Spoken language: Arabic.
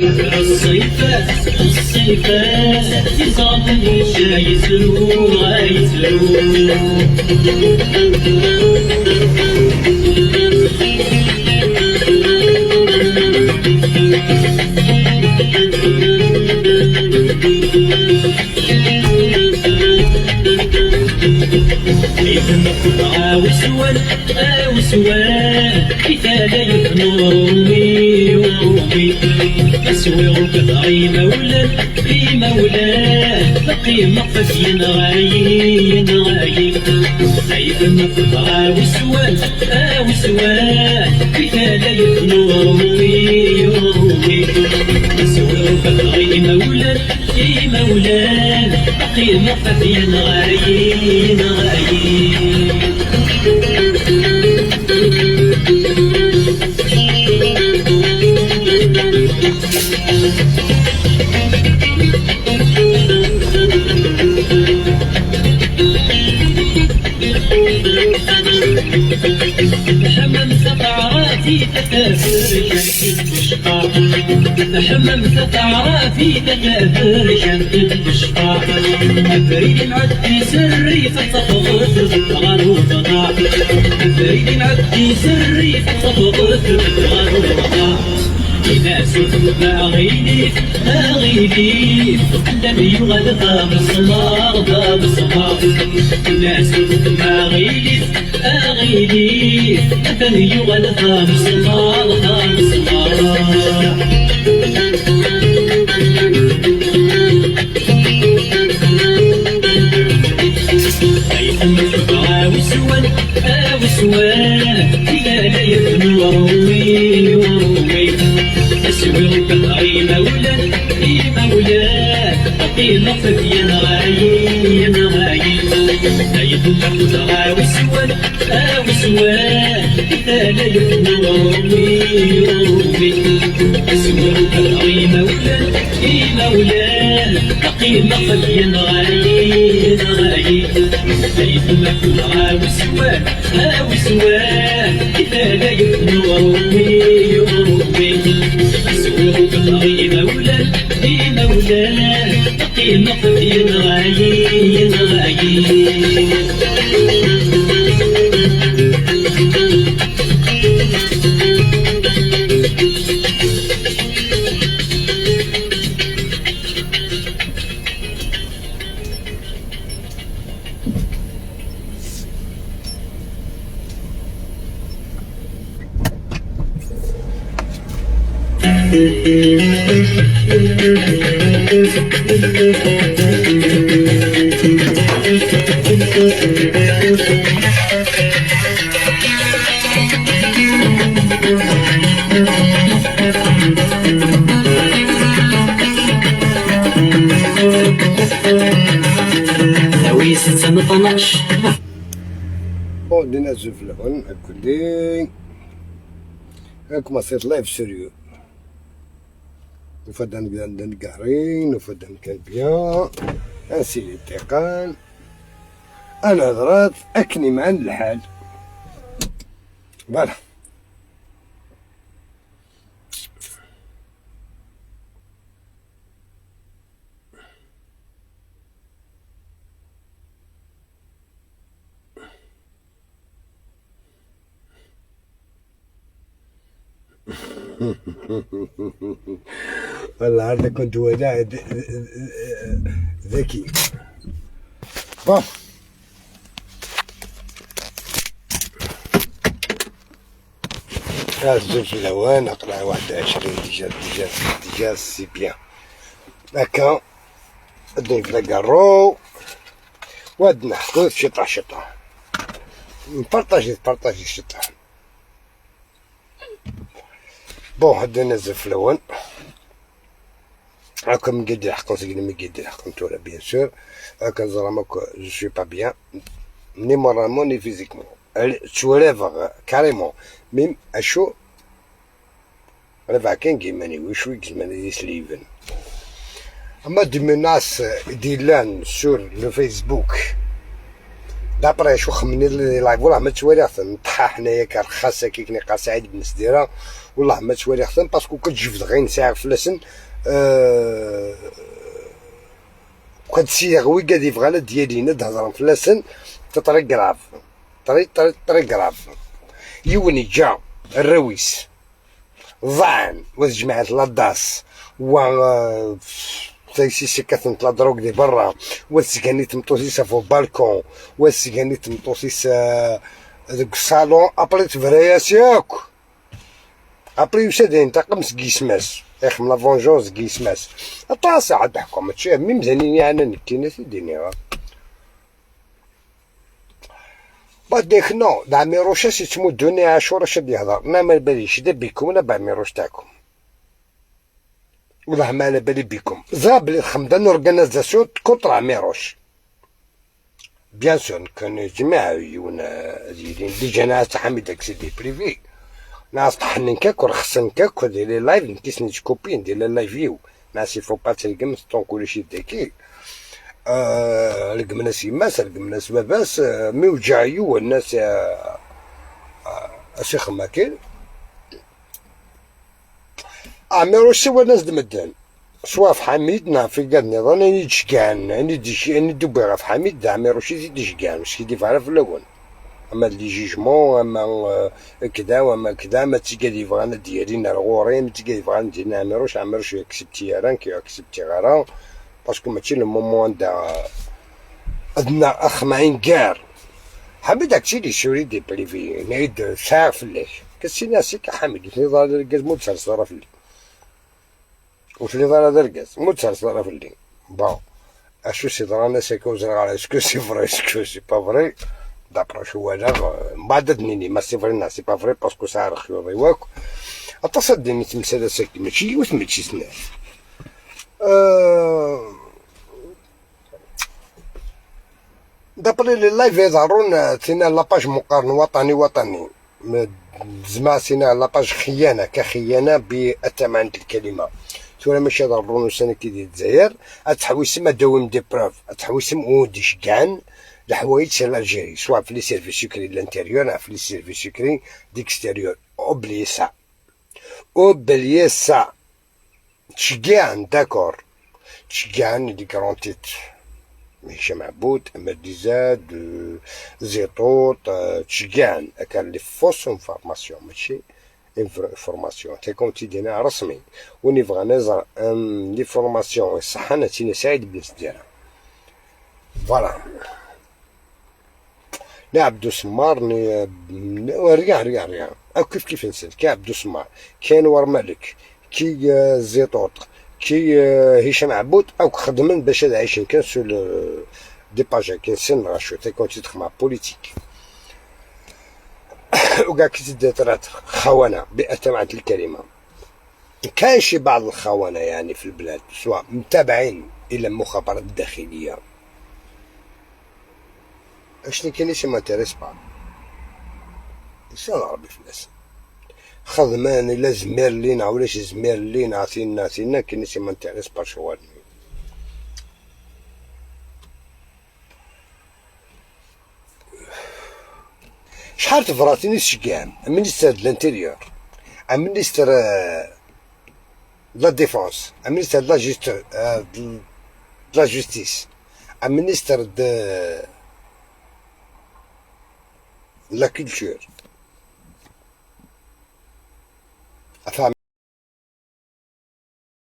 الصيفات يصابني يسلو غيسلو كيف نقطع وسوال كيف لا يفنوني يومي أسوي وكضعي مولان في مولان بقي مقفش ينغاي كيف نقطع وسوال كيف لا يفنوني يومي أسوي وكضعي مولان في مولان بقي مقفش ينغاي حمام ستعرافي تكافر الاشقاق حمام ستعرافي تكافر الاشقاق أفريد معدي سري فتصفغت غروضنا أفريد معدي سري فتصفغت غروضنا إذا سلت ما غيليف لم يغلق بالصماغ إذا سلت ما غيليف لم يغلق بالصماغ كيف نفقع وسوان إذا لا يفنو رومي أسوي وكضعي مولان في مولان بقي مقفك ينغاي كيف نفقع وسوان إذا لا يفنو رومي أسوي وكضعي مولان في مولان بقي مقفك ينغاي كيف نفقع وسوان إذا لا يفنو رومي أسوي وكضعي مولان في مولان بقي مقفك ينغاي ستة مطناش دينا زفلون هاكولي هاك مصير لايف سيريو وفدان نقارين وفدان كالبيان انسي التقان انا هضرات اكني مع الحال فوالا والله هذا كنت وداع ذكي بون هذا الزوج الأوان أقرأ 21 ديجا سي بيان هاكا ندير في لاكارو وهاد نحكو شطا نبارطاجي الشطا بون هاد نزل في الأوان هاكا مقدر حقا سيدي مقدر حقا نتورا بيان سور هاكا زرامك جو سوي با بيان ني مورالمون ني فيزيكمون تشوالافغ كاريمون ميم اشو رفع كان كيماني وشوي كيماني يسليفن اما دي مناس دي لان سور لو فيسبوك دابري شو خمني لي لايف والله ما توالي احسن نطحا حنايا كرخاصه كي كني قال سعيد بن سديره والله ما توالي احسن باسكو كتجبد غير نساع فلسن وكتسيغ وي قادي فغالا ديالينا تهضر فلسن تطري كراف طري كراف يوني جا الرويس ضعن وجماعة لاداس و تايسيسي كثنت لا دروك دي برا والسكاني تمطوسيس فو بالكون والسكاني تمطوسيس ديك الصالون ابري تفرياس ياك ابري يسادين تاقم سكيسماس يخم لا فونجونس كيسماس اطا ساعة تحكم ماشي مي مزانيني انا نكينا سيديني بعديك نو دا ميروشا سي تمدوني عاشور اش دي يهضر انا ما باليش دا بيكم انا با ميروش تاعكم والله ما على بالي بكم زاب لي خمدان اورغانيزاسيون كونتر ميروش بيان سور كان جماعيون ديالين دي جناس حميد اكسيدي بريفي ناس طحنين كاك ورخصن كاك ودير لايف نكيسني كوبي ندير لايف فيو ناس يفو با تلقم ستون كلشي داكي لقم ناس يماس لقم ناس باباس مي وجايو الناس اشيخ ماكل ميروش سوا ناس دمدان سوا في حميد نا في قاد نظام اني تشكان اني دوبي في حميد دا ميروش يزيد يشكان واش كيدير فعلا في الاول اما لي جيجمون اما كدا وما كدا ما تيقادي فغانا ديالينا الغوري ما تيقادي فغانا ديالنا ميروش يكسبتي ران كي يكسبتي غارا باسكو ماشي لو مومون دا عندنا اخ معين كار حميد هاكشي لي شوري دي بريفي نعيد ساعة فلاش كسي ناسي كحميد في نظام الكاز مو تسرسرة في الليل وفي نظام هذا الكاز مو تسرسرة في الليل بون اشو سي درانا سيكو زرغالة اسكو سي فري اسكو سي با فري دابرا شو انا بعد دنيني ما سي فري نا سي با فري باسكو ساعة رخيو ضيواك اتصدني تمثال ساكي ماشي وثمتشي سناف دابري لي لايف يظهرون سينا لاباج مقارن وطني زعما سينا لاباج خيانه كخيانه بأتمعنى الكلمه ثم ماشي يضرون سنه كي ديال الجزائر اتحويسم دوم دي بروف اتحويسم وديش كان الحوايج سير الجيري سواء في لي سيرفيس سكري لانتيريور في لي سيرفيس سكري ديكستيريور اوبليي سا تشكان داكور تشكان دي كرونتيت هشام عبود امادي زاد زيطوط تشكان كان لي فوس انفورماسيون ماشي انفورماسيون تيكون تيدينا رسمي وني فغا نظر لي فورماسيون صح انا تينا سعيد بن سديره فوالا ني عبدو سمار ني ريان او كيف نسال كي عبدو سمار كاين ور مالك كي زيطوط كي هشام عبود او خدمن باش عايشين كان سو دي باجا كاين سن راشو تيكون تخدم بوليتيك وكاع كي تدات خونه بأتمعنى الكلمه كاين شي بعض الخونه يعني في البلاد سواء متابعين الى المخابرات الداخليه اشني كاين شي ما تيريس با ان ربي في الناس خدمان الا زمير لينا ولاش زمير لينا عطينا كاين شي ما تيريس با شوال شحال تفراتيني شكام مينيستر د الانتيريور مينيستر لا ديفونس مينيستر لا جوستيس مينيستر د لا كولتور